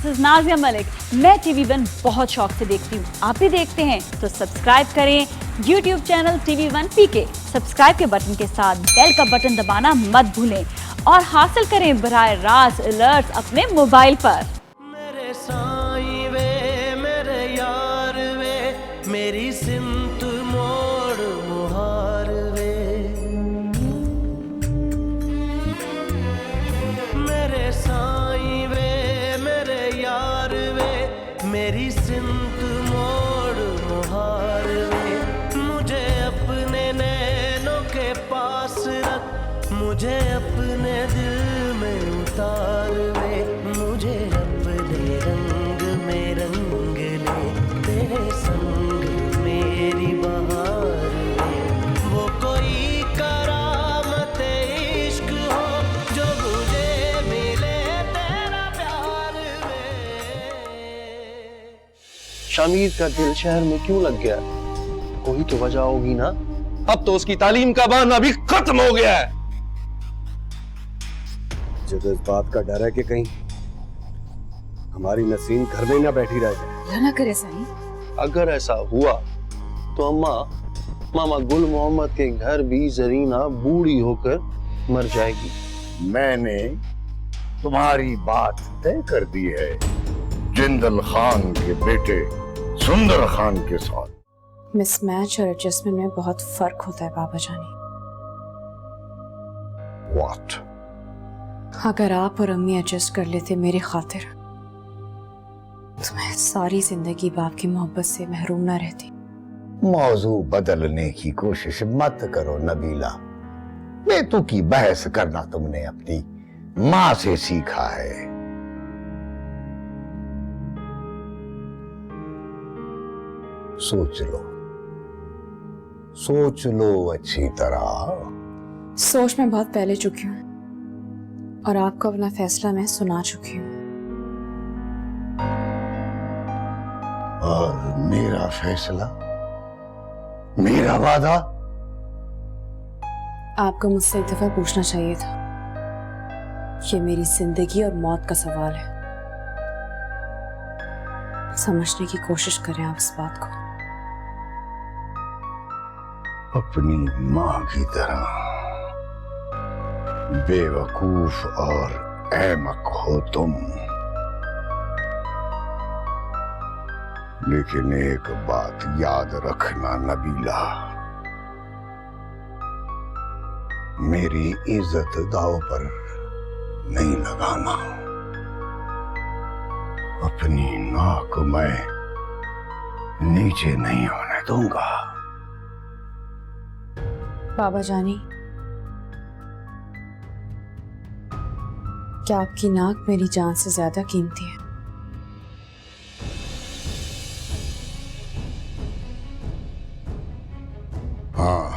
This is Nazia Malik. मैं TV1 बहुत शौक से देखती हूँ, आप भी देखते हैं तो सब्सक्राइब करें YouTube channel TV1 PK। Subscribe के बटन के साथ बेल का बटन दबाना मत भूलें और हासिल करें बराह रास्त अलर्ट्स अपने मोबाइल पर। मेरे साईं वे मेरे यार वे मेरी सिमत मोड़ मुहार वे, मेरे साईं वे मेरे यार वे मेरी सिमत मोड़ मुहार वे। मुझे अपने नैनों के पास रख, मुझे अपने दिल में उतार वे, मुझे अपने रंग में रंग ले, तेरे संग मेरी बहार वे। वो कोई करामत इश्क हो जो मुझे मिले तेरा प्यार वे। शामिर का दिल शहर में क्यों लग गया? कोई तो वजह होगी ना। अब तो उसकी तालीम का बहाना भी खत्म हो गया है। जब इस बात का डर है कि कहीं हमारी नसीम घर में ना बैठी रह जाए। अल्लाह ना करे साईं। अगर ऐसा हुआ तो अम्मा मामा गुल मोहम्मद के घर भी जरीना बूढ़ी होकर मर जाएगी। मैंने तुम्हारी बात तय कर दी है जिंदल खान के बेटे सुंदर खान के साथ। मिसमैच और एडजस्टमेंट में बहुत फर्क होता है बाबा जानी। What? अगर आप और अम्मी एडजस्ट कर लेते मेरी खातिर तो मैं सारी जिंदगी बाप की मोहब्बत से महरूम ना रहती। मौजू बदलने की कोशिश मत करो नबीला। बेतु की बहस करना तुमने अपनी माँ से सीखा है। सोच लो अच्छी तरह। सोच मैं बहुत पहले चुकी हूँ और आपको अपना फैसला मैं सुना चुकी हूँ। और मेरा फैसला, मेरा वादा। आपको मुझसे एक दफा पूछना चाहिए था। ये मेरी जिंदगी और मौत का सवाल है। समझने की कोशिश करें आप इस बात को। अपनी माँ की तरह बेवकूफ और अहमक हो तुम, लेकिन एक बात याद रखना नबीला, मेरी इज्जत दांव पर नहीं लगाना। अपनी नाक मैं नीचे नहीं होने दूंगा। बाबा जानी, क्या आपकी नाक मेरी जान से ज्यादा कीमती है? हाँ,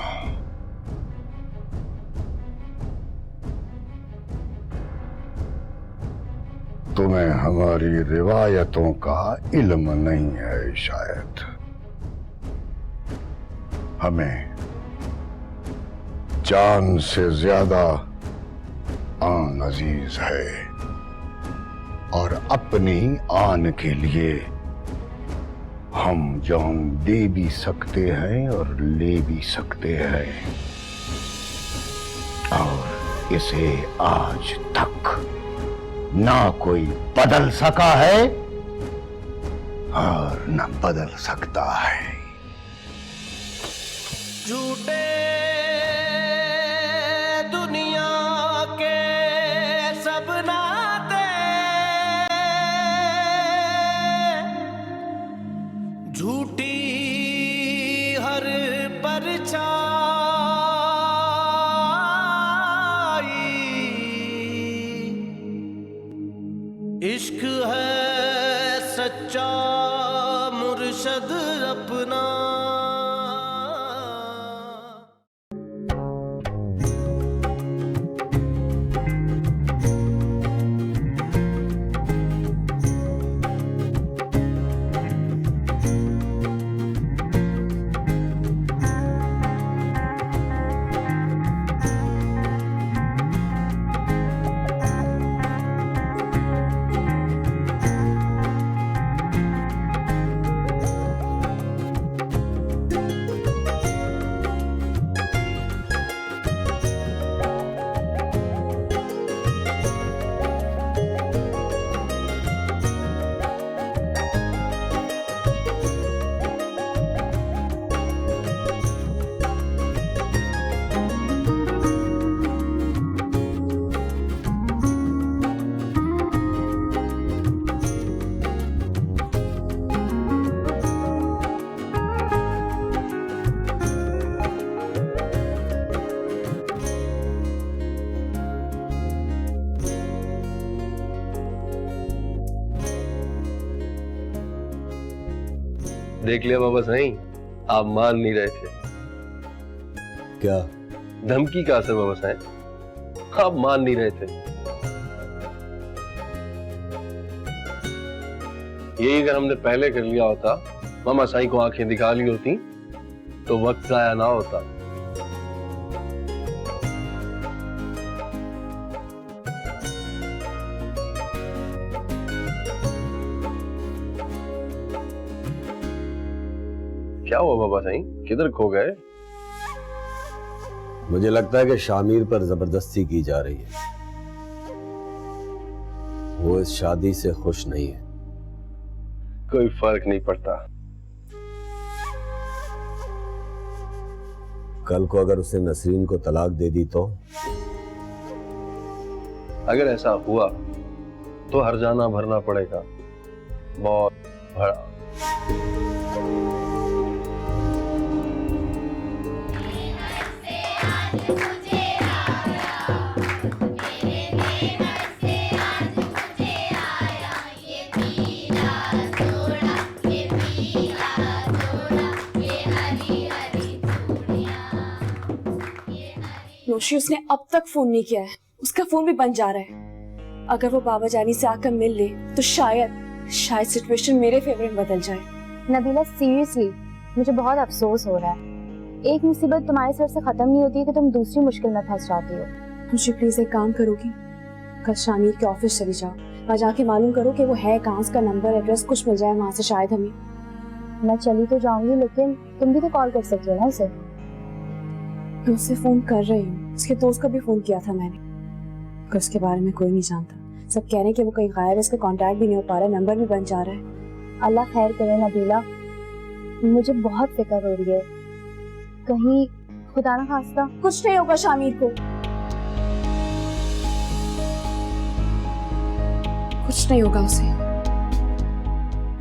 तुम्हें हमारी रिवायतों का इल्म नहीं है शायद। हमें जान से ज्यादा आन अजीज है और अपनी आन के लिए हम जान दे भी सकते हैं और ले भी सकते हैं। और इसे आज तक ना कोई बदल सका है और न बदल सकता है। झूठे दुनिया के सब नाते, झूठी हर परछाई, इश्क है सच्चा मुर्शद अपना। देख लिया मामा सही, आप मान नहीं रहे थे। क्या? धमकी का असर मामा साहब, आप मान नहीं रहे थे। यही अगर हमने पहले कर लिया होता, मामा साई को आंखें दिखा ली होती, तो वक्त जाया ना होता। क्या हुआ बाबा साईं, किधर खो गए? मुझे लगता है कि शामिर पर जबरदस्ती की जा रही है। वो इस शादी से खुश नहीं है। कोई फर्क नहीं पड़ता। कल को अगर उसने नसरीन को तलाक दे दी तो? अगर ऐसा हुआ तो हर्जाना भरना पड़ेगा, बहुत बड़ा। रोशी, उसने अब तक फोन नहीं किया है, उसका फोन भी बंद जा रहा है। अगर वो बाबा जानी से आकर मिल ले तो शायद सिचुएशन मेरे फेवर में बदल जाए। नबीला सीरियसली मुझे बहुत अफसोस हो रहा है। एक मुसीबत तुम्हारे सर से खत्म नहीं होती है कि तुम दूसरी मुश्किल में फंस जाती हो। मुझे प्लीज एक काम करोगी, कल शामिर के ऑफिस चली जाओ, वहाँ जाके मालूम करो कि वो है कहाँ, उसका नंबर एड्रेस कुछ मिल जाए वहाँ से, शायद हमें। मैं चली तो जाऊंगी लेकिन तुम भी तो कॉल कर सकती हो ना उसे। मैं उससे फोन कर रही हूँ, उसके दोस्त का भी फोन किया था मैंने, पर उसके बारे में कोई नहीं जानता। सब कह रहे हैं कि वो कहीं गायब है, उसका कांटेक्ट भी नहीं हो पा रहा, नंबर भी बंद जा रहा है। अल्लाह खैर करे नबीला, मुझे बहुत फिक्र हो रही है, कहीं खुदा ना खास्ता कुछ नहीं होगा शामिर को, कुछ नहीं होगा उसे।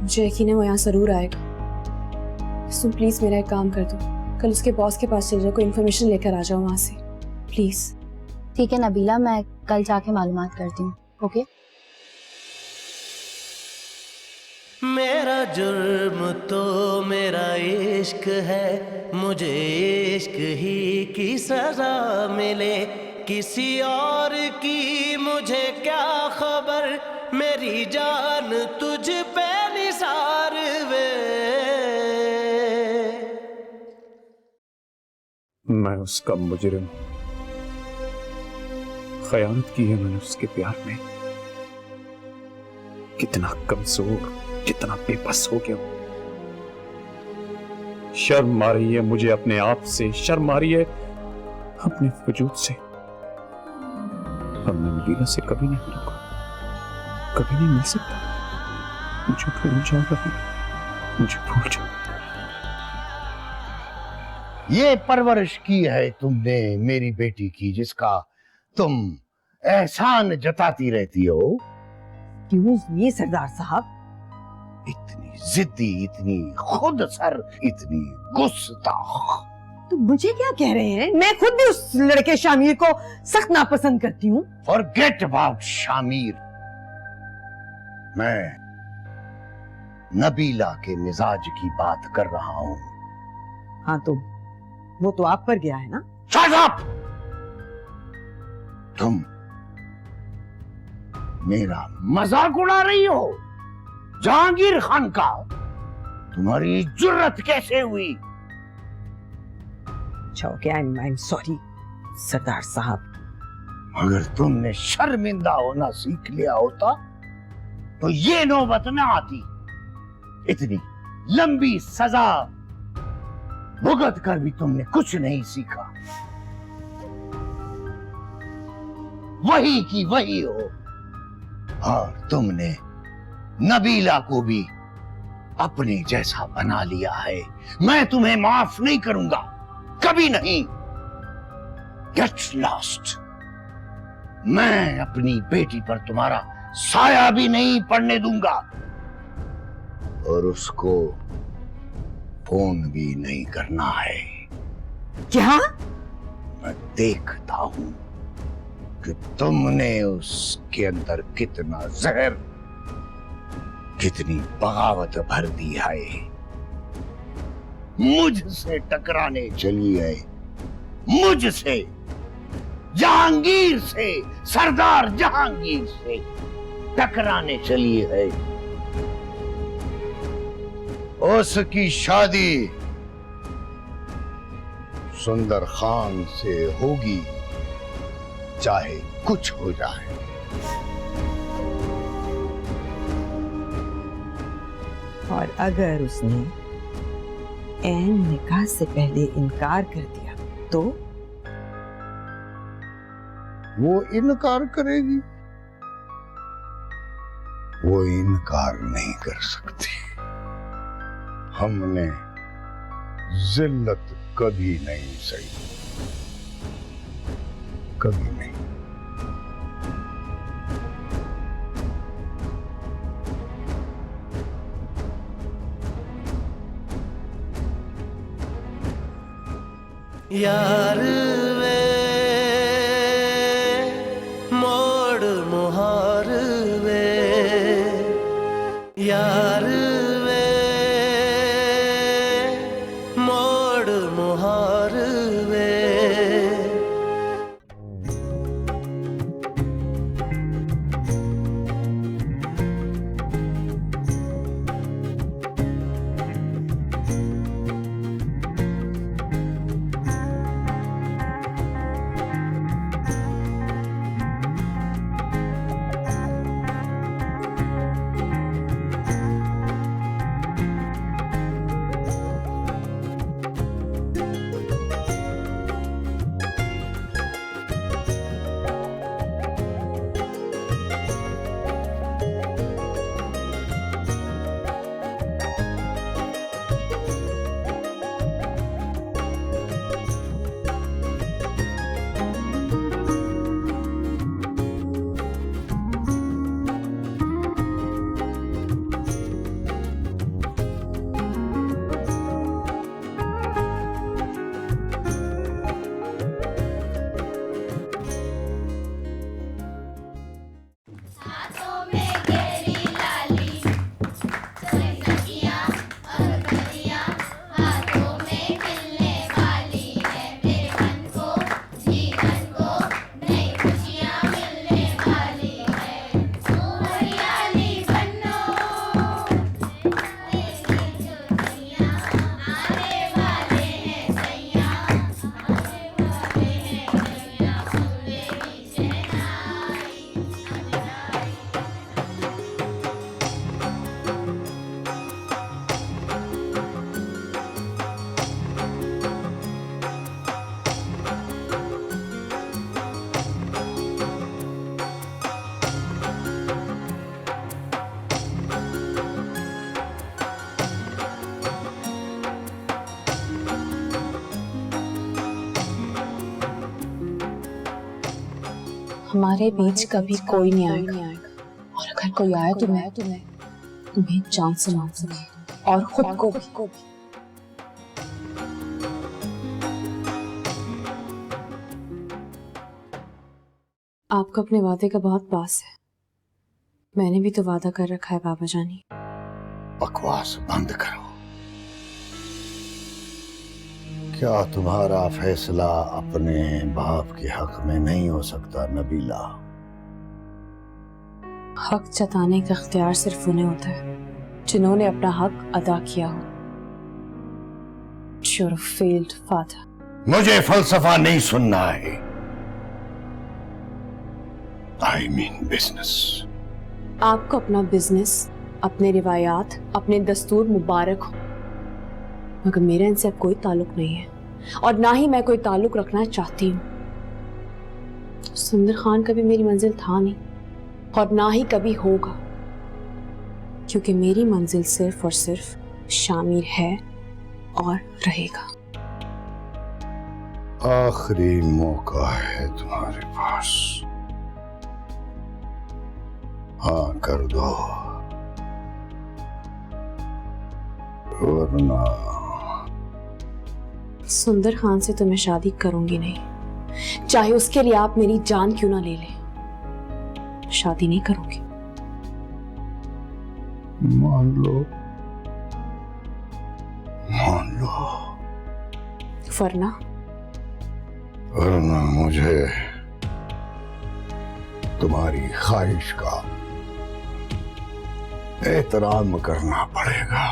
मुझे यकीन है वो यहाँ जरूर आएगा। तुम प्लीज मेरा एक काम कर दो, कल उसके बॉस के पास चल जाओ, कोई इन्फॉर्मेशन लेकर आ जाओ वहां से प्लीज। ठीक है नबीला, मैं कल जाके मालूमात करती हूँ। ओके। मेरा जुर्म तो मेरा इश्क है, मुझे इश्क ही की सजा मिले, किसी और की मुझे क्या खबर, मेरी जान तुझ पे निसार वे। मैं उसका मुजरिम, खयानत की है मैंने उसके प्यार में। कितना कमजोर, कितना बेबस हो गया। शर्म आ रही है मुझे अपने आप से, शर्म आ रही है अपने वजूद से। अब मैं नबीला से कभी नहीं मिलूंगा, कभी नहीं मिल सकता। मुझे भूल जाओ रही, मुझे भूल जाओ। ये परवरिश की है तुमने मेरी बेटी की, जिसका तुम एहसान जताती रहती हो। क्यों ये सरदार साहब? इतनी जिद्दी, इतनी खुद सर, इतनी गुस्ताख। तो मुझे क्या कह रहे हैं? मैं खुद भी उस लड़के शामिर को सख्त नापसंद करती हूँ। Forget about Shamir. मैं नबीला के मिजाज की बात कर रहा हूँ। हाँ तो वो तो आप पर गया है ना? Shut up! तुम मेरा मजाक उड़ा रही हो? जहांगीर खान का तुम्हारी जुर्रत कैसे हुई? ओके, आई एम सॉरी सरदार साहब। अगर तुमने शर्मिंदा होना सीख लिया होता तो ये नौबत न आती। इतनी लंबी सजा भुगत कर भी तुमने कुछ नहीं सीखा, वही की वही हो। और तुमने नबीला को भी अपने जैसा बना लिया है। मैं तुम्हें माफ नहीं करूंगा, कभी नहीं। Get lost. मैं अपनी बेटी पर तुम्हारा साया भी नहीं पड़ने दूंगा, और उसको फोन भी नहीं करना है। क्या? मैं देखता हूं कि तुमने उसके अंदर कितना जहर, कितनी बगावत भर दी है। मुझसे टकराने चली है, मुझसे, जहांगीर से, सरदार जहांगीर से टकराने चली है। उसकी शादी सुंदर खान से होगी, चाहे कुछ हो जाए। और अगर उसने ऐन निकाह से पहले इनकार कर दिया तो? वो इनकार करेगी? वो इनकार नहीं कर सकती। हमने जिल्लत कभी नहीं सही, कभी नहीं। यार वे मोड़ मुहार वे, यार वे मोड़ मुहार वे। हमारे बीच कभी कोई नहीं आएगा, और अगर कोई आए तो मैं तुम्हें जान से मार सके और खुद को भी। आपको अपने वादे का बहुत पास है। मैंने भी तो वादा कर रखा है बाबा जानी। बकवास बंद करो। क्या तुम्हारा फैसला अपने बाप के हक में नहीं हो सकता नबीला? हक जताने का इख्तियार सिर्फ उन्हें होता है जिन्होंने अपना हक अदा किया हो। You're a failed father. मुझे फलसफा नहीं सुनना है। I mean business. आपको अपना बिजनेस, अपने रिवायात, अपने दस्तूर मुबारक हो, मगर मेरा इनसे अब कोई ताल्लुक नहीं है और ना ही मैं कोई ताल्लुक रखना चाहती हूँ। सुंदर खान कभी मेरी मंजिल था नहीं और ना ही कभी होगा, क्योंकि मेरी मंजिल सिर्फ और सिर्फ शामिर है और रहेगा। आखिरी मौका है तुम्हारे पास, हाँ कर दो, वरना सुंदर खान से तो मैं शादी करूंगी नहीं, चाहे उसके लिए आप मेरी जान क्यों ना ले लें। शादी नहीं करूंगी। मान लो, मान लो, वरना वरना मुझे तुम्हारी ख्वाहिश का एहतराम करना पड़ेगा।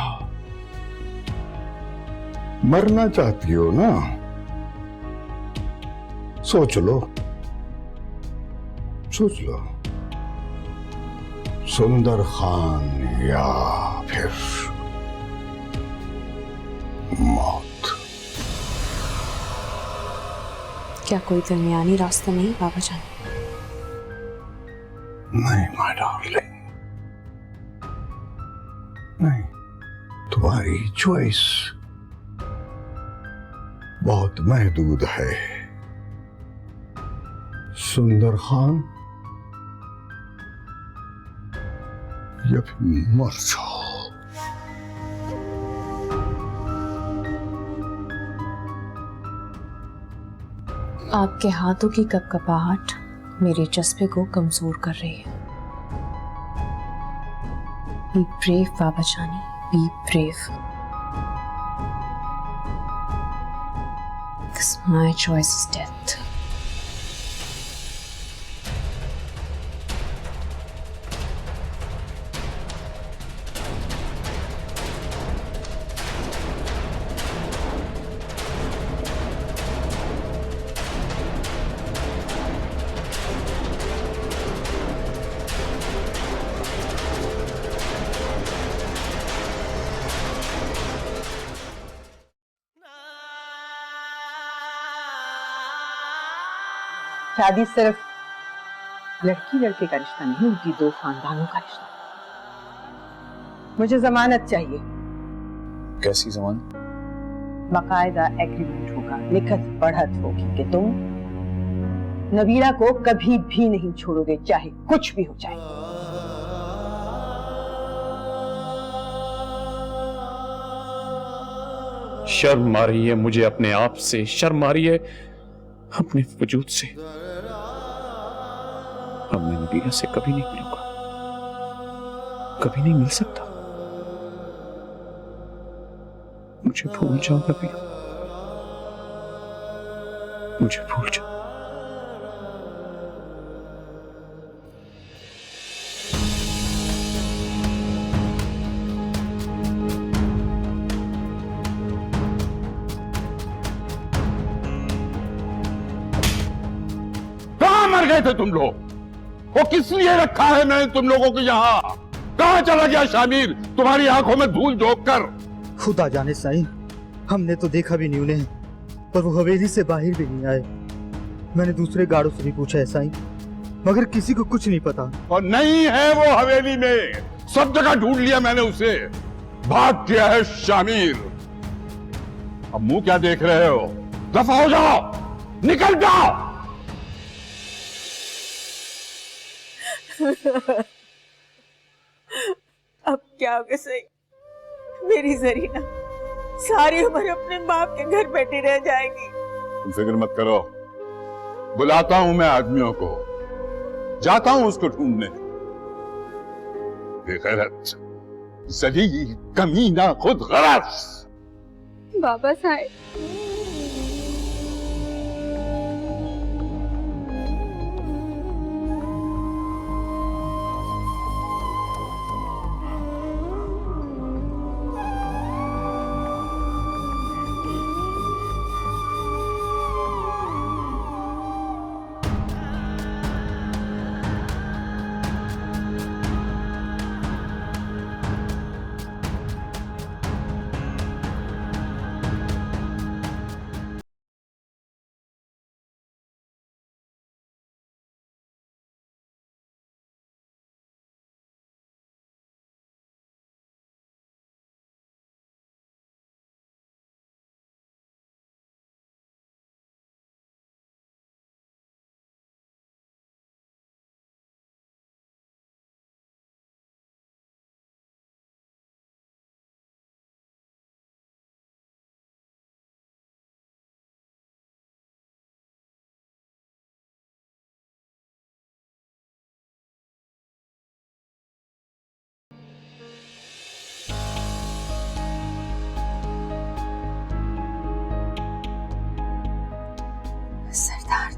मरना चाहती हो ना? सोच लो, सोच लो, सुंदर खान या फिर मौत। क्या कोई दरमियानी रास्ता नहीं बाबा जान? नहीं माय डार्लिंग, नहीं। तुम्हारी चॉइस बहुत महदूद है। सुंदर खान या फिर मर जाओ। आपके हाथों की कपकपाहट मेरे जज्बे को कमजोर कर रही है। बी ब्रेव बाबा जानी, be brave. My choice is death. शादी सिर्फ लड़की लड़के का रिश्ता नहीं, उनकी दो खानदानों का रिश्ता। मुझे जमानत चाहिए। कैसी जमानत? बाकायदा एग्रीमेंट होगा, लिखत पढ़त होगी कि तुम नबीला को कभी भी नहीं छोड़ोगे, चाहे कुछ भी हो जाए। शर्म आ रही है मुझे अपने आप से, शर्म आ रही है अपने वजूद से। अब मैं नबीला से कभी नहीं मिलूंगा, कभी नहीं मिल सकता। मुझे भूल जाओ नबीला, मुझे भूल जाओ। कहां मर गए थे तुम लोग? वो किस लिए रखा है मैंने तुम लोगों को यहाँ? कहां चला गया शामिर तुम्हारी आंखों में धूल झोंक कर? खुदा जाने साईं, हमने तो देखा भी नहीं उन्हें, पर वो हवेली से बाहर भी नहीं आए। मैंने दूसरे गार्डों से भी पूछा है साईं, मगर किसी को कुछ नहीं पता। और नहीं है वो हवेली में, सब जगह ढूंढ लिया मैंने उसे। भाग गया है शामिर। अब मुंह क्या देख रहे हो? दफा हो जाओ, निकल जाओ। अब क्या होगा सही? मेरी जरीना सारी उम्र अपने बाप के घर बैठी रह जाएगी। तुम फिक्र मत करो, बुलाता हूं मैं आदमियों को, जाता हूं उसको ढूंढने। बेगैरत, जलील, कमीना, खुद गरज। बाबा साहब,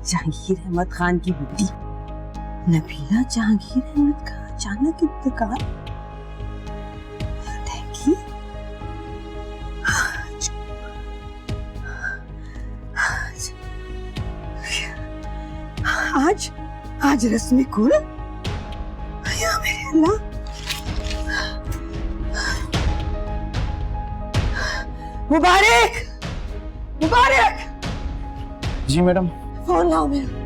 जहांगीर अहमद खान की बेटी नबीला जहांगीर अहमद का अचानक इंतकाल। देखिए आज आज रस्मी कुल, या मेरे अल्लाह। मुबारक मुबारक। जी मैडम। फोन लाओ मेरा।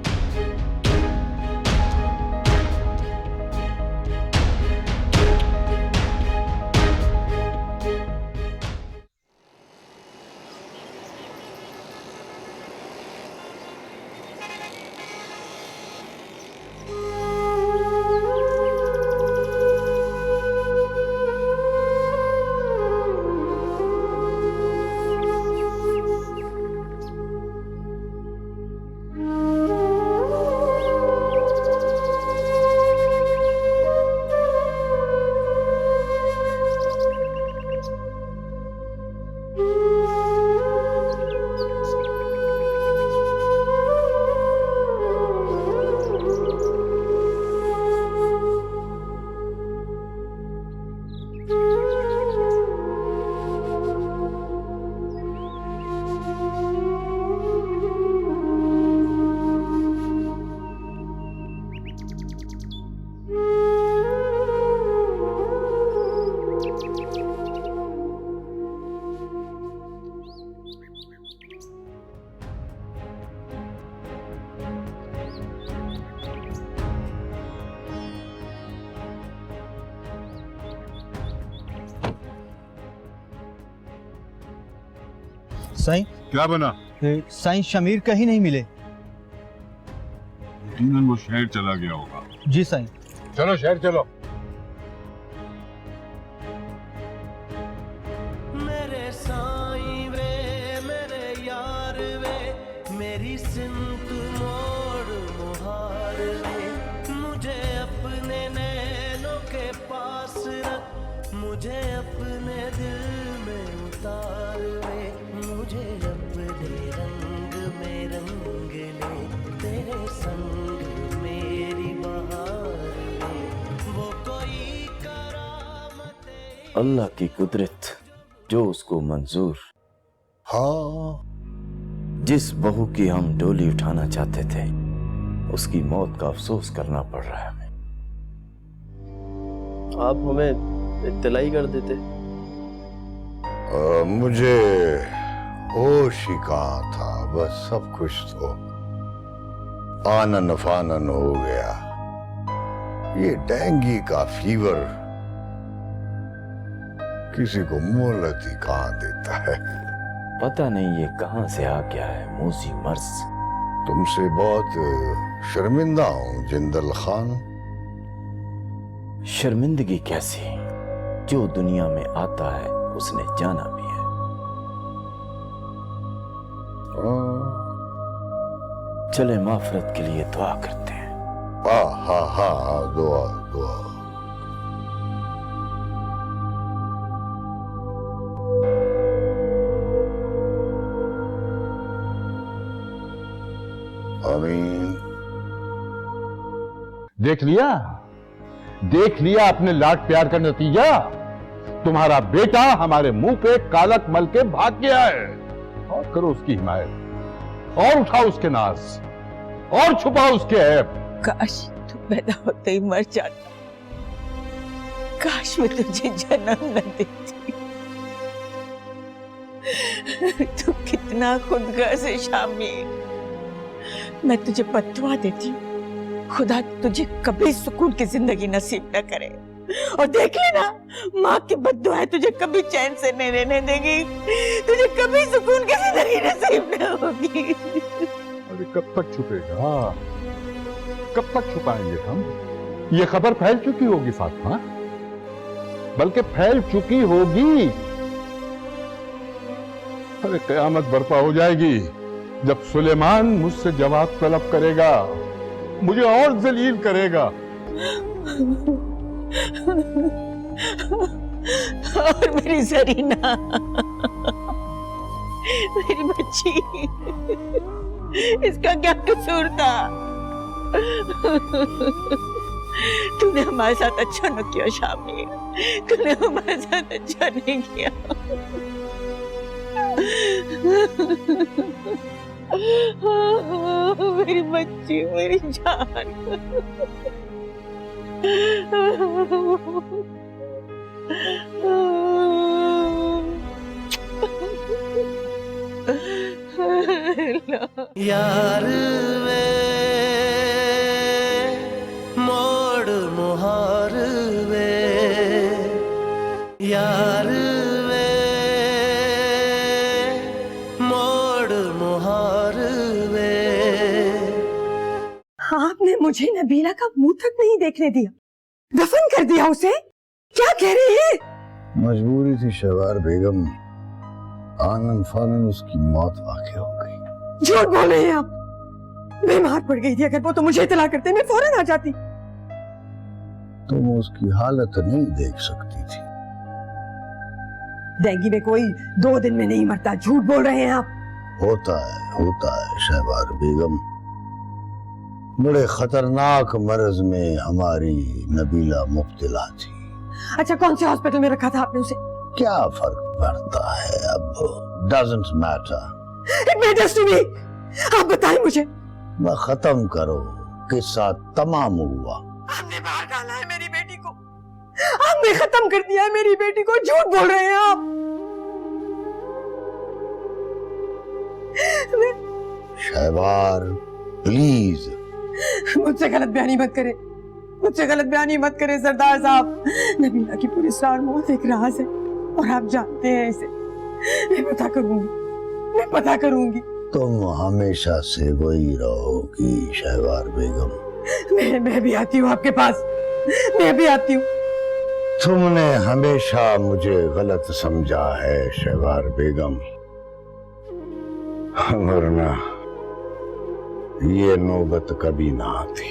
साईं क्या बना? साईं शमीर कहीं नहीं मिले। यकीनन वो शहर चला गया होगा। जी साईं। चलो शहर चलो। मेरे साईं वे मेरे यार वे मेरी सिमत मोड़ मुहार वे मुझे अपने नैनों के पास रख मुझे अपने दिल में उतार वे मुझे अपने रंग में रंग ले तेरे संग मेरी बहार वे वो कोई करामत अल्लाह की कुदरत जो उसको मंजूर। हाँ, जिस बहू की हम डोली उठाना चाहते थे उसकी मौत का अफसोस करना पड़ रहा है हमें। आप हमें इत्तलाई कर देते। मुझे होश ही कहाँ था, बस सब कुछ तो आनन फानन हो गया। ये डेंगू का फीवर किसी को मोहलत ही कहाँ देता है। पता नहीं ये कहां से आ गया है मूसी मर्ज। तुमसे बहुत शर्मिंदा हूं जिंदल खान। शर्मिंदगी कैसी, जो दुनिया में आता है उसने जाना भी है। चले माफरत के लिए दुआ करते हैं। हाँ दुआ दुआ। आमीन। देख लिया अपने लाड प्यार का नतीजा। तुम्हारा बेटा हमारे मुंह पे कालक मल के भाग गया है। और करो उसकी हिमायत और उठाओ उसके नाज और छुपाओ उसके ऐब। काश तू पैदा होते ही मर जाता, काश मैं तुझे जन्म न देती। तू कितना खुदगर्ज है शामिर। मैं तुझे बद्दुआ देती हूँ, खुदा तुझे कभी सुकून की जिंदगी नसीब न करे। और देख लेना, माँ की बद्दुआ तुझे कभी चैन से नहीं रहने देगी, तुझे कभी सुकून की जिंदगी नसीब न होगी। अरे कब तक छुपेगा, कब तक छुपाएंगे हम? ये खबर फैल चुकी होगी फातिमा, बल्कि फैल चुकी होगी। अरे कयामत बर्पा हो जाएगी जब सुलेमान मुझसे जवाब तलब करेगा, मुझे और जलील करेगा। और मेरी जरीना, मेरी बच्ची, इसका क्या कसूर था? तूने हमारे साथ अच्छा न किया शामी, तूने हमारे साथ अच्छा नहीं किया। मेरी बच्ची, मेरी जान। यार वे मोड़ मुहार वे, यार वे मोड़ मुहार वे। आपने मुझे नबीला का मुंह तक नहीं देखने दिया, दफन कर दिया उसे। क्या कह रही है? मजबूरी थी शहवार बेगम, आनन फानन उसकी मौत वाक़या हो गई। झूठ बोल रहे हैं आप। बीमार पड़ गई थी, अगर वो तो मुझे इत्तला करते मैं फौरन आ जाती। तुम उसकी हालत नहीं देख सकती थी। डेंगू में कोई 2 दिन में नहीं मरता, झूठ बोल रहे हैं आप। होता है शहवार बेगम। बड़े खतरनाक मर्ज में हमारी नबीला मुब्तला थी। अच्छा, कौन से हॉस्पिटल में रखा था आपने उसे? क्या फर्क पड़ता है अब, doesn't matter. It matters to me. आप बताएं मुझे। वह खत्म करो, किस्सा तमाम हुआ। आपने बाहर डाला है मेरी बेटी को, आपने खत्म कर दिया है मेरी बेटी को। झूठ बोल रहे हैं आप। शहवार प्लीज, मुझसे गलत बयानी मत करे, मुझसे गलत बयानी मत करे सरदार साहब। नबीला की पूरी स्टार मौत एक राज है और आप जानते हैं इसे। मैं पता करूंगी, मैं पता करूंगी। तुम हमेशा से वही रहोगी शहवार बेगम। मैं भी आती हूँ आपके पास, मैं भी आती हूँ। तुमने हमेशा मुझे गलत समझा है शहवार बेगम, वरना ये नौबत कभी ना आती।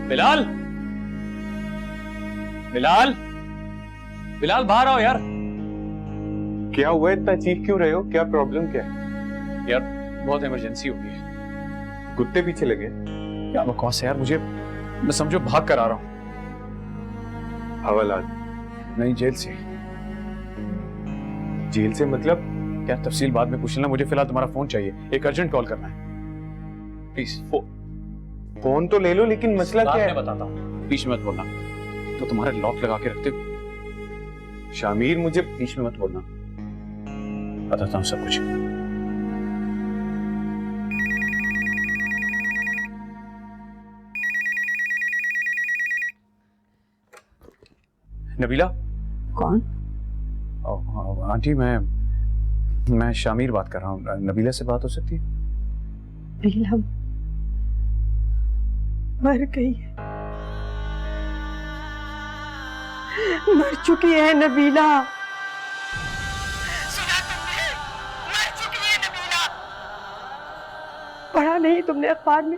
बिलाल, बिलाल, बिलाल बाहर आओ यार। क्या हुआ, इतना चीख क्यों रहे हो? क्या प्रॉब्लम क्या है? यार बहुत इमरजेंसी हो गई है। कुत्ते पीछे लगे? क्या बकवास है यार, मैं समझो भाग कर आ रहा हूँ। हवालात? नहीं, जेल से। जेल से मतलब? क्या तफसील बाद में पूछ लेना, मुझे फिलहाल तुम्हारा फोन चाहिए, एक अर्जेंट कॉल करना है प्लीज। फोन तो ले लो, लेकिन मसला क्या है? मैं बताता हूँ, बीच में मत बोलना। तो तुम्हारे लॉक लगा के रखते हो शामिर, मुझे बीच में मत बोलना, बताता हूँ सब कुछ। नबीला? कौन? आंटी, मैं शामिर बात कर रहा हूँ। नबीला से बात हो सकती है? नबीला मर गई है, मर चुकी है नबीला। सुना तुमने? मर चुकी है नबीला। पढ़ा नहीं तुमने अखबार में?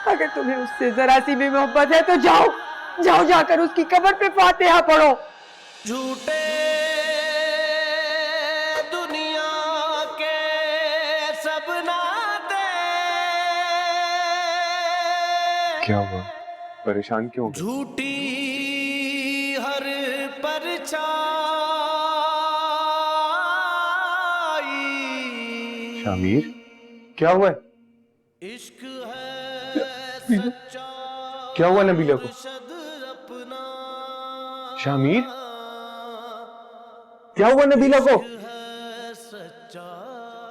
अगर तुम्हें उससे जरा सी भी मोहब्बत है तो जाओ, जाओ जाकर उसकी कब्र पे फातिहा पढ़ो। झूठे दुनिया के सब नाते। क्या हुआ, परेशान क्यों? झूठी हर परछाई। शामिर, क्या हुआ है? इश्क है सच्चा। क्या हुआ नबीला को? शामिर, क्या हुआ नबीला को?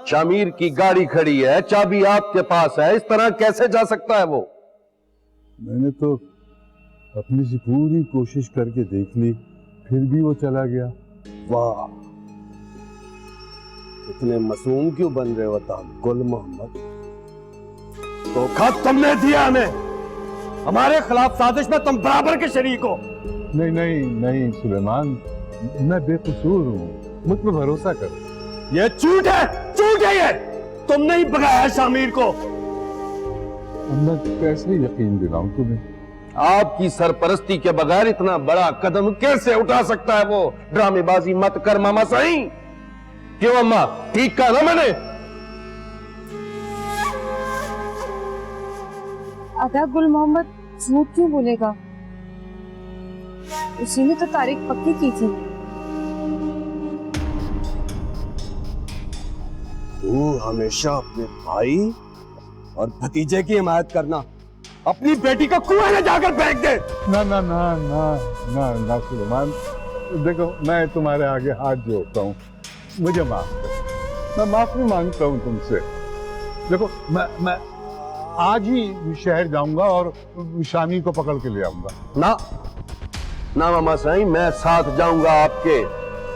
शामिर की गाड़ी खड़ी है, चाबी आपके पास है, इस तरह कैसे जा सकता है वो? मैंने तो अपनी सी पूरी कोशिश करके देख ली, फिर भी वो चला गया। वाह, इतने मासूम क्यों बन रहे हो गुल मोहम्मद? धोखा तुमने दिया हमें, हमारे खिलाफ साजिश में तुम बराबर के शरीक हो। नहीं नहीं नहीं सुलेमान, मैं बेकसूर हूँ, मुझ पर भरोसा करो। ये झूठ है, झूठ है ये। तुमने ही भगाया शामिर को। मैं कैसे यकीन दिलाऊं तुम्हें? आपकी सरपरस्ती के बगैर इतना बड़ा कदम कैसे उठा सकता है वो? ड्रामेबाजी मत कर मामा साईं। क्यों अम्मा, ठीक कहा ना मैंने? अदा गुल मोहम्मद झूठ क्यों बोलेगा? उसी ने तो तारीख पक्की की थी। तू हमेशा अपने भाई और भतीजे की हिमायत करना, अपनी बेटी को कुएं में जाकर फेंक दे। ना ना ना ना ना ना सुलेमान, देखो मैं तुम्हारे आगे हाथ जोड़ता हूँ, मुझे माफ कर। मैं माफी मांगता हूँ तुमसे। देखो मैं आज ही शहर जाऊंगा और शामी को पकड़ के ले आऊंगा। ना ना मामा साईं, मैं साथ जाऊंगा आपके।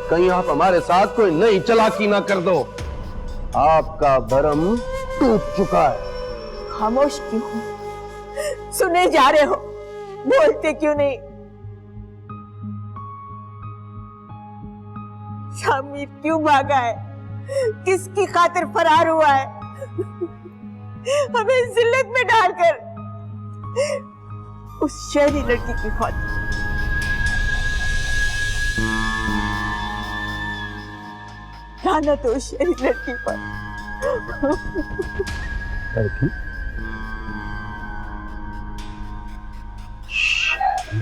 कहीं आप हमारे साथ कोई नई चालाकी ना कर दो। आपका भरम टूट चुका है। खामोश क्यों हो? सुने जा रहे हो, बोलते क्यों नहीं? शामिर क्यों भागा है? किसकी खातिर फरार हुआ है? हमें जिल्लत में डालकर उस शहरी लड़की की खातिर। लानत हो शहरी लड़की पर। लड़की?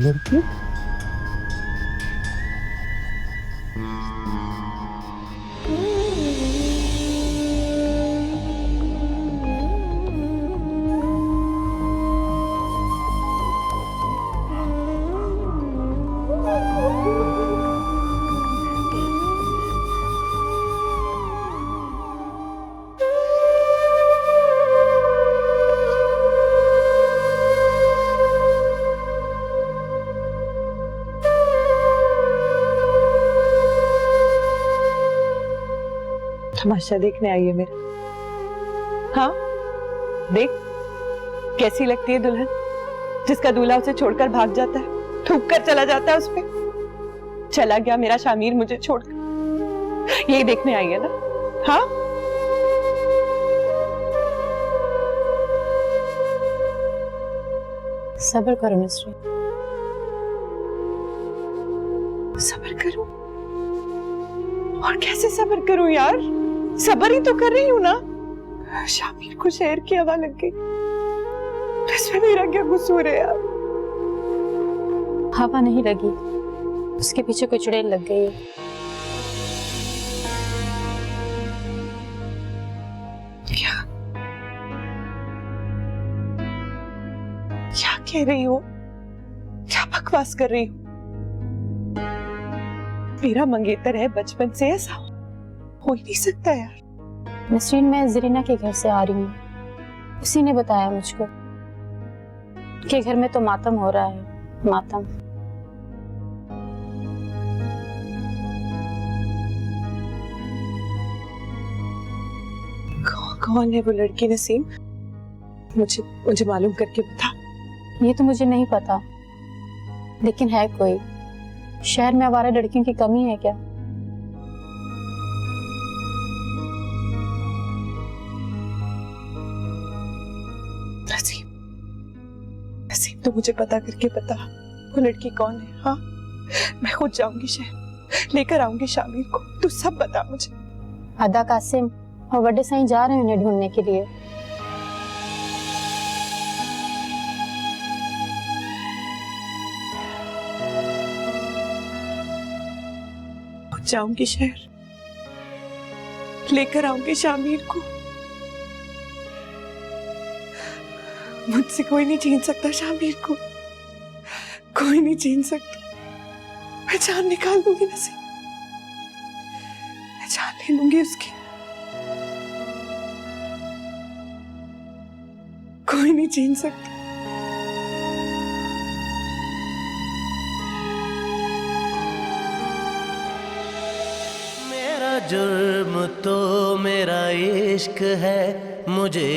लड़की? तमाशा देखने आई है मेरा। हाँ देख, कैसी लगती है दुल्हन जिसका दूल्हा उसे छोड़कर भाग जाता है, थूक कर चला जाता है उस पे। चला गया मेरा शामिर मुझे छोड़कर, यही देखने आई है ना? हाँ सब्र करो नसरीन। सब्र करूं? और कैसे सब्र करूं यार? सब्र ही तो कर रही हूं ना। शामिर को शहर की हवा लग गई, इसमें मेरा क्या कसूर है यार? हवा नहीं लगी, उसके पीछे कोई चुड़ैल लग गई है। क्या कह रही हो? क्या बकवास कर रही हो? मेरा मंगेतर है बचपन से, ऐसा हो ही नहीं सकता यार। नसरीन, मैं जरीना के घर से आ रही हूँ, उसी ने बताया मुझको कि घर में तो मातम हो रहा है, मातम। कौन है वो लड़की नसीम? मुझे मालूम करके बता। ये तो मुझे नहीं पता, लेकिन है कोई। शहर में आवारा लड़कियों की कमी है क्या? नसीम तो मुझे पता करके बता, वो लड़की कौन है? हाँ मैं खुद जाऊंगी शहर, लेकर आऊंगी शामिर को, तू सब बता मुझे। अदा कासिम और बड़े साईं जा रहे हैं उन्हें ढूंढने के लिए। जाऊंगी शहर, लेकर आऊंगी शामिर को। मुझसे कोई नहीं छीन सकता शामिर को, कोई नहीं छीन सकता। मैं जान निकाल दूंगी नसीम, मैं जान ले लूंगी उसकी, कोई नहीं छीन सकता। जुर्म तो मेरा इश्क है, मुझे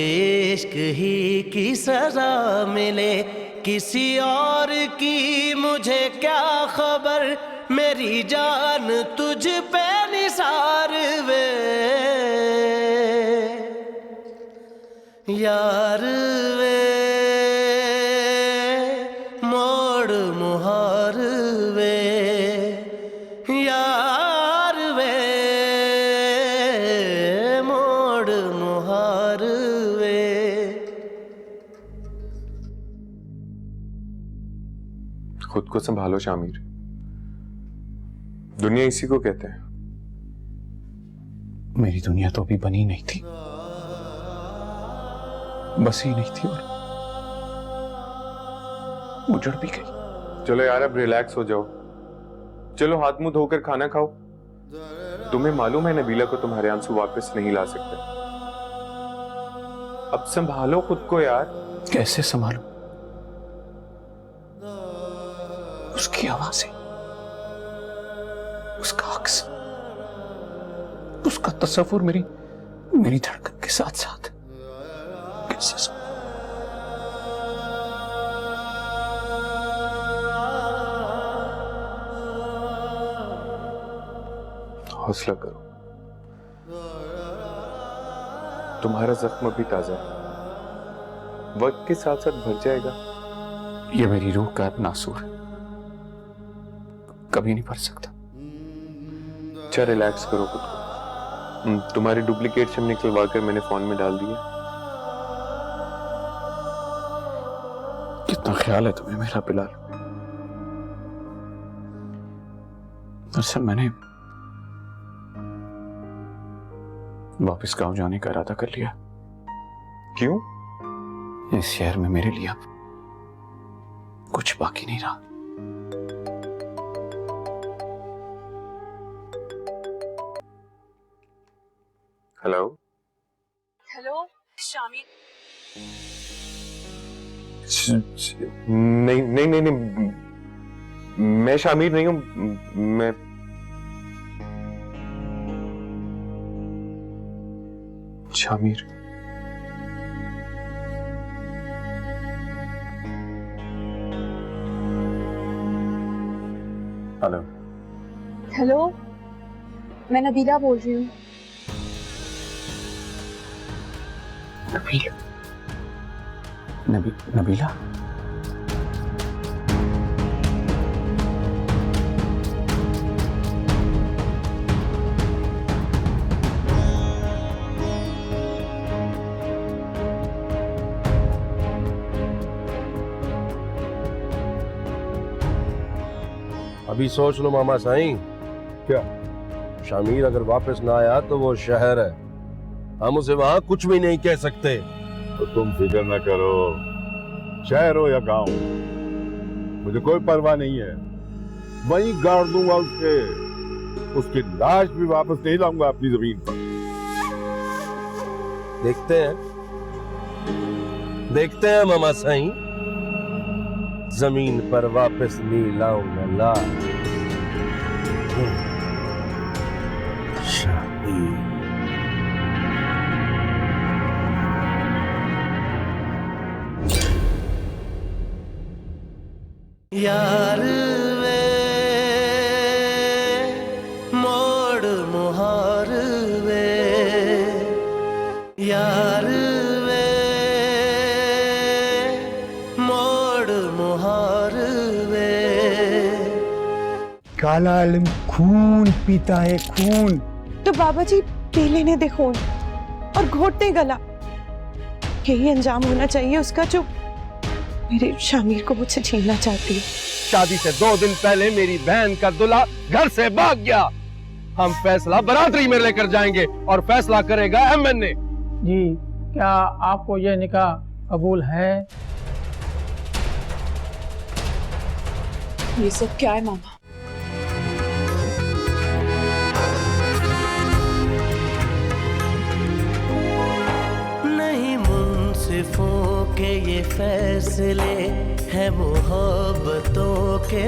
इश्क ही की सजा मिले। किसी और की मुझे क्या खबर, मेरी जान तुझ पे निसार वे। यार वे मोड़ मुहार वे, यार वे मोड़ मुहार वे। खुद को संभालो शामिर, दुनिया इसी को कहते हैं। मेरी दुनिया तो अभी बनी नहीं थी, बसी नहीं थी और उजड़ भी गई। चलो यार अब रिलैक्स हो जाओ, चलो हाथ मुंह धोकर खाना खाओ। तुम्हें मालूम है नबीला को तुम्हारे आंसू वापस नहीं ला सकते। अब संभालो खुद को यार। कैसे संभालूं? उसकी आवाजें, उसका अक्स, उसका तस्वुर मेरी धड़कन के साथ साथ कैसे हौसला करो, तुम्हारा जख्म अभी ताजा है, वक्त के साथ साथ भर जाएगा। ये मेरी रूह का नासूर है, कभी नहीं भर सकता। अच्छा रिलैक्स करो खुद को। तुम्हारी डुप्लीकेट सिम निकलवा कर मैंने फोन में डाल दिया। कितना ख्याल है तुम्हें मेरा बिलाल। दरअसल मैंने वापस गांव जाने का इरादा कर लिया। क्यों? इस शहर में मेरे लिए अब कुछ बाकी नहीं रहा। Hello hello Shamir. नहीं नहीं नहीं नहीं, मैं शामिर नहीं हूं। मैं शामिर। हेलो हेलो, मैं नबीला बोल रही हूँ। नबीला? अभी सोच लो मामा साईं। क्या? शामिर अगर वापस ना आया तो वो शहर है, हम उसे वहां कुछ भी नहीं कह सकते। तो तुम फिक्र न करो, शहर हो या गांव, मुझे कोई परवाह नहीं है। वहीं गाड़ दूंगा उसकी लाश भी वापस नहीं लाऊंगा अपनी जमीन पर। देखते हैं मामा साईं, जमीन पर वापस नहीं लाऊंगा लाश। शामिर यार वे मोड़ मुहार वे, यार वे मोड़ मुहार वे। काला आलम खून पीता है, खून। तो बाबा जी पी लेने दे खून और घोटते गला। यही अंजाम होना चाहिए उसका जो मेरे शामिर को मुझसे छीनना चाहती है। शादी से 2 दिन पहले मेरी बहन का दूल्हा घर से भाग गया। हम फैसला बरादरी में लेकर जाएंगे और फैसला करेगा एमएनए। जी, क्या आपको यह निकाह कबूल है? ये सब क्या है मामा? नहीं मुंसिफों के ये फैसले हैं मोहब्बतों के